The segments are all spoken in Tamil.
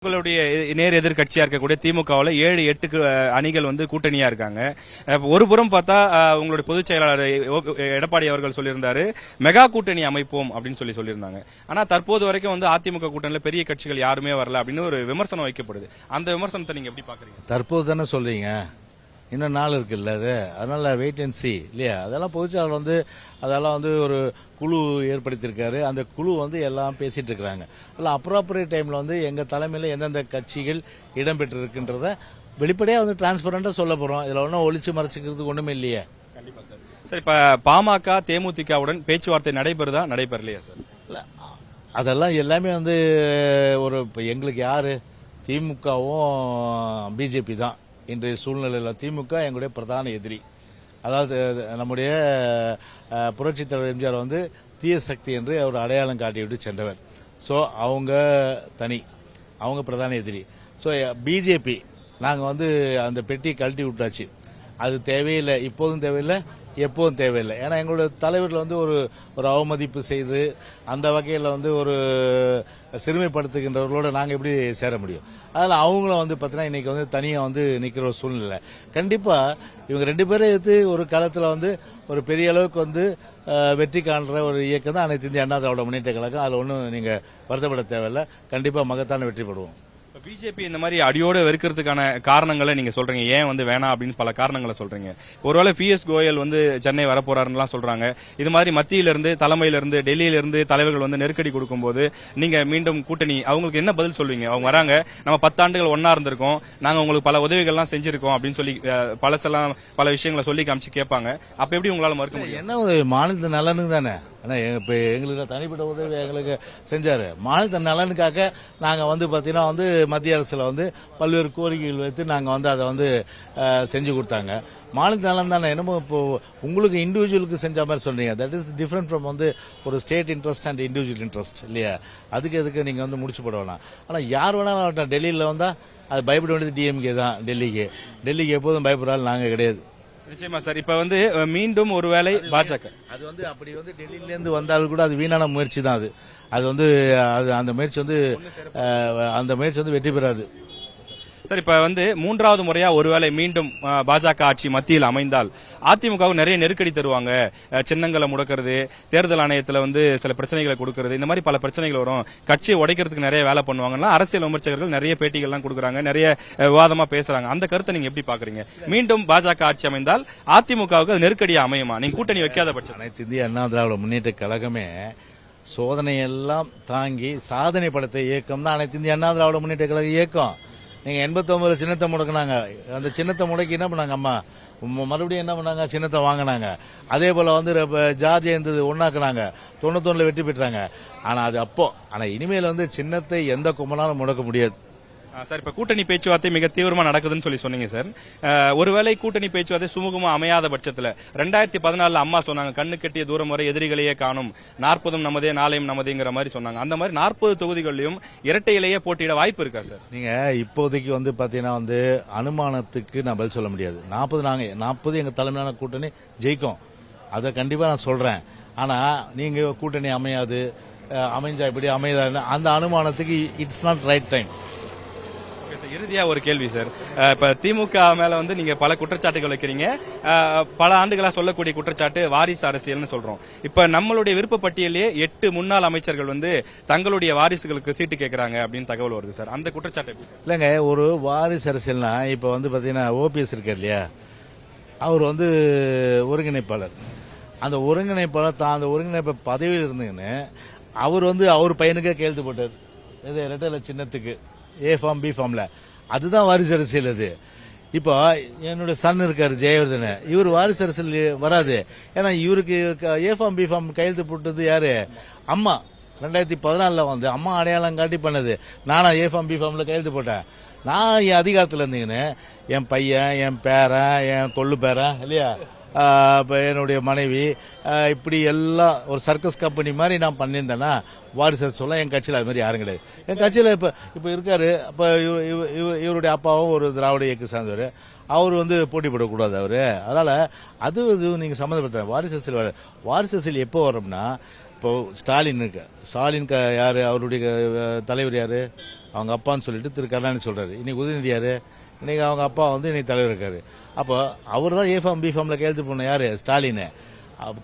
உங்களுடைய நேர் எதிர்கட்சியா இருக்கக்கூடிய திமுகவில் 7-8 அணிகள் வந்து கூட்டணியா இருக்காங்க. ஒரு புறம் பார்த்தா உங்களுடைய பொதுச் செயலாளர் எடப்பாடி அவர்கள் சொல்லியிருந்தாரு மெகா கூட்டணி அமைப்போம் அப்படின்னு சொல்லியிருந்தாங்க. ஆனா தற்போது வரைக்கும் வந்து அதிமுக கூட்டணியில பெரிய கட்சிகள் யாருமே வரல அப்படின்னு ஒரு விமர்சனம் வைக்கப்படுது. அந்த விமர்சனத்தை நீங்க எப்படி பாக்குறீங்க? தற்போது தானே சொல்றீங்க, இன்னும் நாள் இருக்குல்ல அது, அதனால வெயிட் அண்ட் சி இல்லையா. அதெல்லாம் பொதுச்செயலாளர் வந்து அதெல்லாம் வந்து ஒரு குழு ஏற்படுத்தியிருக்காரு. அந்த குழு வந்து எல்லாம் பேசிட்டு இருக்கிறாங்க. அதில் அப்ராப்ரியேட் டைம்ல வந்து எங்க தலைமையில் எந்தெந்த கட்சிகள் இடம்பெற்று இருக்குன்றத வெளிப்படையாக வந்து டிரான்ஸ்பரண்டா சொல்ல போறோம். இதுல ஒன்றும் ஒளிச்சு மறைச்சிக்கிறதுக்கு ஒண்ணுமே இல்லையே. கண்டிப்பா சார். சார், இப்ப பாமக தேமுதிகவுடன் பேச்சுவார்த்தை நடைபெறுதா இல்லையா சார்? அதெல்லாம் எல்லாமே வந்து ஒரு எங்களுக்கு யாரு, திமுகவும் பிஜேபி தான் இன்றைய சூழ்நிலையில். திமுக எங்களுடைய பிரதான எதிரி. அதாவது நம்முடைய புரட்சித் தலைவர் எம்ஜிஆர் வந்து தீய சக்தி என்று அவர் அடையாளம் காட்டிவிட்டு சென்றவர். ஸோ அவங்க தனி, அவங்க பிரதான எதிரி. ஸோ பிஜேபி நாங்கள் வந்து அந்த பெட்டியை கழட்டி விட்டாச்சு. அது தேவையில்லை, இப்போதும் தேவையில்லை, எப்போதும் தேவையில்லை. ஏன்னா எங்களுடைய தலைவர்கள் வந்து ஒரு அவமதிப்பு செய்து அந்த வகையில் வந்து ஒரு சிறுமைப்படுத்துகின்றவர்களோட நாங்கள் எப்படி சேர முடியும்? அதனால் அவங்களும் வந்து பார்த்தீங்கன்னா இன்னைக்கு வந்து தனியாக வந்து நிற்கிற ஒரு சூழ்நிலை. கண்டிப்பாக இவங்க ரெண்டு பேரும் எடுத்து ஒரு காலத்தில் வந்து ஒரு பெரிய அளவுக்கு வந்து வெற்றி காண்ற ஒரு இயக்கம் தான் அனைத்து இந்திய அண்ணா திராவிட முன்னேற்ற கழகம். அதில் ஒன்றும் நீங்கள் வருத்தப்பட தேவையில்லை. கண்டிப்பாக மகத்தான வெற்றி பெறுவோம். பிஜேபி இந்த மாதிரி அடியோடு வெறுக்கிறதுக்கான காரணங்களை நீங்க சொல்றீங்க, ஏன் வந்து வேணாம் அப்படின்னு பல காரணங்களை சொல்றீங்க. ஒருவேளை PS கோயல் வந்து சென்னை வரப்போறாருன்னு சொல்றாங்க. இது மாதிரி மத்தியிலிருந்து தலைமையிலிருந்து டெல்லியிலிருந்து தலைவர்கள் வந்து நெருக்கடி கொடுக்கும்போது நீங்க மீண்டும் கூட்டணி அவங்களுக்கு என்ன பதில் சொல்வீங்க? அவங்க வராங்க, நம்ம 10 ஆண்டுகள் ஒன்னா இருந்திருக்கோம், நாங்க உங்களுக்கு பல உதவிகள்லாம் செஞ்சிருக்கோம் அப்படின்னு சொல்லி பல விஷயங்களை சொல்லி காமிச்சு கேட்பாங்க. அப்ப எப்படி உங்களால மறுக்க முடியும்? என்ன உதவி? மாநில நலனுக்கு தானே. ஆனா இப்ப எங்களுக்கு தனிப்பட்ட உதவி எங்களுக்கு செஞ்சாரு. மாநில நலனுக்காக நாங்க வந்து பாத்தீங்கன்னா வந்து மத்திய அரசுல வந்து பல்வேறு கோரிக்கைகள் வைத்து நாங்க வந்து அதை வந்து செஞ்சு கொடுத்தாங்க. மாநில நலன் தானே. என்னமோ இப்போ உங்களுக்கு இண்டிவிஜுவலுக்கு செஞ்ச மாதிரி சொல்றீங்க. தட் இஸ் டிஃபரெண்ட் ஃப்ரம் வந்து ஒரு state interest and individual interest இல்லையா. அதுக்கு எதுக்கு நீங்க வந்து முடிச்சு போட வேணாம். ஆனா யார் வேணாலும் டெல்லியில வந்தா அது பயப்பட வேண்டியது டிஎம்கே தான். டெல்லிக்கு எப்போதும் பயப்படுறாள் நாங்க கிடையாது. நிச்சயமா சார். இப்ப வந்து மீண்டும் ஒருவேளை பாஜக அது வந்து அப்படி வந்து டெல்லியில இருந்து வந்தாலும் கூட அது வீணான முயற்சி தான். அது வந்து அந்த முயற்சி வந்து வெற்றி பெறாது சார். இப்ப வந்து 3வது முறையா ஒருவேளை மீண்டும் பாஜக ஆட்சி மத்தியில் அமைந்தால் அதிமுகவுக்கு நிறைய நெருக்கடி தருவாங்க. சின்னங்களை முடக்கிறது, தேர்தல் ஆணையத்தில் வந்து சில பிரச்சனைகளை கொடுக்கறது, இந்த மாதிரி பல பிரச்சனைகள் வரும். கட்சியை உடைக்கிறதுக்கு நிறைய வேலை பண்ணுவாங்கன்னா அரசியல் விமர்சகர்கள் நிறைய பேட்டிகள்லாம் கொடுக்குறாங்க, நிறைய விவாதமா பேசுறாங்க. அந்த கருத்தை நீங்க எப்படி பாக்குறீங்க? மீண்டும் பாஜக ஆட்சி அமைந்தால் அதிமுகவுக்கு அது நெருக்கடியா அமையுமா? நீங்க கூட்டணி வைக்காத பட்சம்? அனைத்து இந்திய அண்ணா திராவிட முன்னேற்ற கழகமே சோதனையெல்லாம் தாங்கி சாதனை படைத்த இயக்கம் தான் அனைத்து இந்திய அண்ணா திராவிட முன்னேற்ற கழக இயக்கம். நீங்க 89 சின்னத்தை முடக்கினாங்க. அந்த சின்னத்தை முடக்கி என்ன பண்ணாங்க? அம்மா மறுபடியும் என்ன பண்ணாங்க? சின்னத்தை வாங்கினாங்க. அதே போல வந்து ஜார்ஜ் இருந்தது ஒன்னாக்குனாங்க. 91 வெற்றி பெற்றாங்க. ஆனா அது அப்போ. ஆனா இனிமேல் வந்து சின்னத்தை எந்த கும்பலாலும் முடக்க முடியாது சார். இப்ப கூட்டணி பேச்சுவார்த்தை மிக தீவிரமா நடக்குதுன்னு சொன்னீங்க சார். ஒருவேளை கூட்டணி பேச்சுவார்த்தை சுமூகமா அமையாத பட்சத்துல 2014 அம்மா சொன்னாங்க, கண்ணு கட்டிய தூரம் வரை எதிரிகளையே காணும், 40 நமதே நாளையும் நமதேங்கிற மாதிரி சொன்னாங்க. அந்த மாதிரி 40 தொகுதிகளிலும் இரட்டை இலையே போட்டியிட வாய்ப்பு இருக்கா சார்? நீங்க இப்போதைக்கு வந்து பாத்தீங்கன்னா வந்து அனுமானத்துக்கு நான் பதில் சொல்ல முடியாது. 40 எங்க தலைமையிலான கூட்டணி ஜெயிக்கும், அதை கண்டிப்பா நான் சொல்றேன். ஆனா நீங்க கூட்டணி அமையாது, அமைஞ்சா இப்படி அமையாது, அந்த அனுமானத்துக்கு இட்ஸ் நாட் ரைட் டைம். இறுதியா ஒரு கேள்வி சார். இப்ப திமுக மேல வந்து நீங்க பல குற்றச்சாட்டுகள் வைக்கிறீங்க. பல ஆண்டுகளா சொல்லக்கூடிய குற்றச்சாட்டு வாரிசு அரசியல்னு சொல்றோம். இப்ப நம்மளுடைய விருப்ப பட்டியலே 8 முன்னாள் அமைச்சர்கள் வந்து தங்களுடைய வாரிசுகளுக்கு சீட்டு கேட்கறாங்க அப்படின்னு தகவல் வருது சார். அந்த குற்றச்சாட்டு இல்லங்க, ஒரு வாரிசு அரசியல்னா இப்ப வந்து பாத்தீங்கன்னா ஓபிஎஸ் இருக்கார் இல்லையா, அவர் வந்து ஒருங்கிணைப்பாளர். அந்த ஒருங்கிணைப்பு பதவியில் இருந்துங்கன்னு அவர் வந்து அவர் பையனுக்கே கையெழுத்து போட்டார். இது ரெட்டை சின்னத்துக்கு A ஃபார்ம் B ஃபார்ம்ல. அதுதான் வாரிசு அரசியல். அது இப்போ என்னோட சன் இருக்காரு ஜெயவர்தன், இவர் வாரிசு அரசியல் வராது. ஏன்னா இவருக்கு A ஃபார்ம் B ஃபார்ம் கையெழுத்து போட்டது யாரு? அம்மா. 2014 வந்து அம்மா அடையாளம் காட்டி பண்ணது. நானா A ஃபார்ம் B ஃபார்ம்ல கையெழுத்து போட்டேன். நான் என் அதிகாரத்தில் இருந்தீங்கன்னு என் பையன், என் பேரன், என் கொள்ளு பேரன் இல்லையா, என்னுடைய மனைவி, இப்படி எல்லாம் ஒரு சர்க்கஸ் கம்பெனி மாதிரி நான் பண்ணியிருந்தேன்னா வாரிசு சொல்ல என் கட்சியில் அது மாதிரி யாரும் கிடையாது. என் கட்சியில் இப்ப இருக்காரு. அப்ப இவருடைய அப்பாவும் ஒரு திராவிட இயக்க சார்ந்தவர். அவர் வந்து போட்டி போடக்கூடாது அவரு. அதனால அது நீங்க சம்மந்தப்படுத்த வாரிசு அரசியல் எப்போ வரும்னா இப்போ ஸ்டாலின் இருக்கு. ஸ்டாலின் யாரு, அவருடைய தலைவர் யாரு, அவங்க அப்பான்னு சொல்லிட்டு திரு கருணாநிதி சொல்றாரு. இன்னைக்கு உதயநிதி யாரு, இன்னைக்கு அவங்க அப்பா வந்து இன்னைக்கு தலைவர் இருக்காரு. அப்போ அவர் தான் ஏஃபார்ம் பிஃபார்ம்ல கையெழுத்து போன யாரு, ஸ்டாலின்.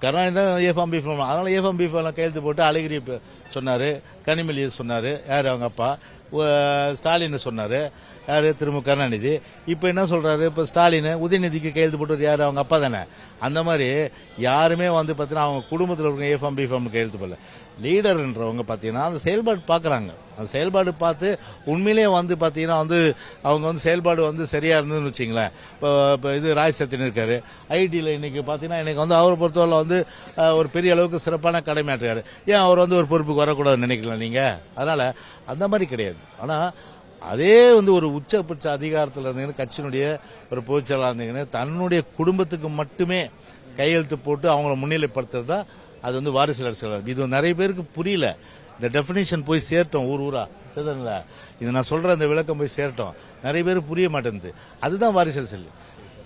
கருணாநிதி தான் ஏஃபார்ம் பிஃபார்ம். அதனால ஏஃபார்ம் பிஃபார்ம்ல கையெழுத்து போட்டு அழகிரி சொன்னாரு, கனிமொழி சொன்னாரு, யாரு அவங்க அப்பா, ஸ்டாலின் சொன்னாரு, யாரு திரு கருணாநிதி. இப்ப என்ன சொல்றாரு, இப்ப ஸ்டாலின் உதயநிதிக்கு கையெழுத்து போட்டது யாரு, அவங்க அப்பா தானே. அந்த மாதிரி யாருமே வந்து பாத்தீங்கன்னா அவங்க குடும்பத்தில் இருக்க ஏஃபார்ம் பிஃபார்ம் கையெழுத்து போடல. லீடர்ன்றவங்க பாத்தீங்கன்னா அந்த செயல்பாடு பாக்குறாங்க. அந்த செயல்பாடு பார்த்து உண்மையிலேயே வந்து பாத்தீங்கன்னா வந்து அவங்க வந்து செயல்பாடு வந்து சரியா இருந்ததுன்னு வச்சுங்களேன். இப்போ இது ராஜ் சத்தியன் இருக்காரு ஐடியில். இன்னைக்கு பாத்தீங்கன்னா இன்னைக்கு வந்து அவரை பொறுத்தவரை வந்து ஒரு பெரிய அளவுக்கு சிறப்பான கடமையாற்றுறாரு. ஏன் அவர் வந்து ஒரு பொறுப்புக்கு வரக்கூடாதுன்னு நினைக்கலாம் நீங்க? அதனால அந்த மாதிரி கிடையாது. ஆனா அதே வந்து ஒரு உச்சபட்ச அதிகாரத்தில் இருந்தீங்கன்னு, கட்சியினுடைய ஒரு பொதுச்செயலாளர் இருந்தீங்கன்னு, தன்னுடைய குடும்பத்துக்கு மட்டுமே கையெழுத்து போட்டு அவங்கள முன்னிலைப்படுத்துறது தான் அது வந்து வாரிசு அரசியல். இது நிறைய பேருக்கு புரியல. இந்த டெபினிஷன் போய் சேர்த்தோம் ஊர் ஊரா, சரிங்களா? இது நான் சொல்ற இந்த விளக்கம் போய் சேர்த்தோம், நிறைய பேருக்கு புரிய மாட்டேங்குது. அதுதான் வாரிசு அரசியல்.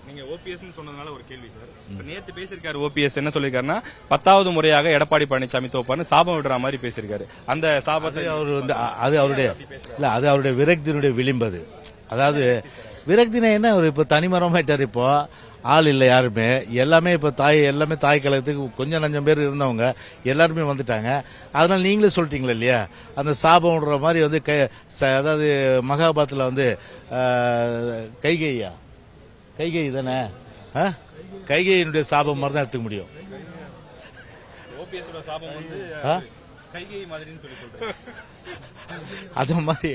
நீங்க ஓபிஎஸ் சொன்னதுனால ஒரு கேள்வி சார். நேத்து பேசியிருக்காரு ஓபிஎஸ், என்ன சொல்லிருக்காருன்னா 10வது முறையாக எடப்பாடி பழனிசாமி தோப்பார்னு சாபம் விடுற மாதிரி பேசியிருக்காரு. அந்த சாபத்தை அவர் வந்து அது அவருடைய விரக்தியினுடைய விளிம்பது. அதாவது விரக்தினா என்ன, அவர் இப்ப தனிமரமாயிட்டார். இப்போ ஆள் இல்லை யாருமே, எல்லாமே இப்ப எல்லாமே தாய் கழகத்துக்கு கொஞ்சம் நஞ்சம் பேர் இருந்தவங்க எல்லாருமே வந்துட்டாங்க. அதனால நீங்களே சொல்லிட்டீங்களா இல்லையா, அந்த சாபம் விடுற மாதிரி வந்து அதாவது மகாபாரத்தில் வந்து கைகை தானே, கைகையினுடைய சாபம் மாதிரி தான் எடுத்துக்க முடியும். அது மாதிரி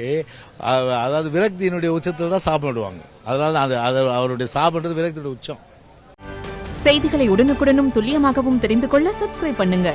அதாவது விரக்தியினுடைய உச்சத்தில் தான் சாபம் விடுவாங்க. அதனால அவருடைய சாபம்ன்றது விரக்தியுடைய உச்சம். செய்திகளை உடனுக்குடனும் துல்லியமாகவும் தெரிந்து கொள்ள சப்ஸ்கிரைப் பண்ணுங்க.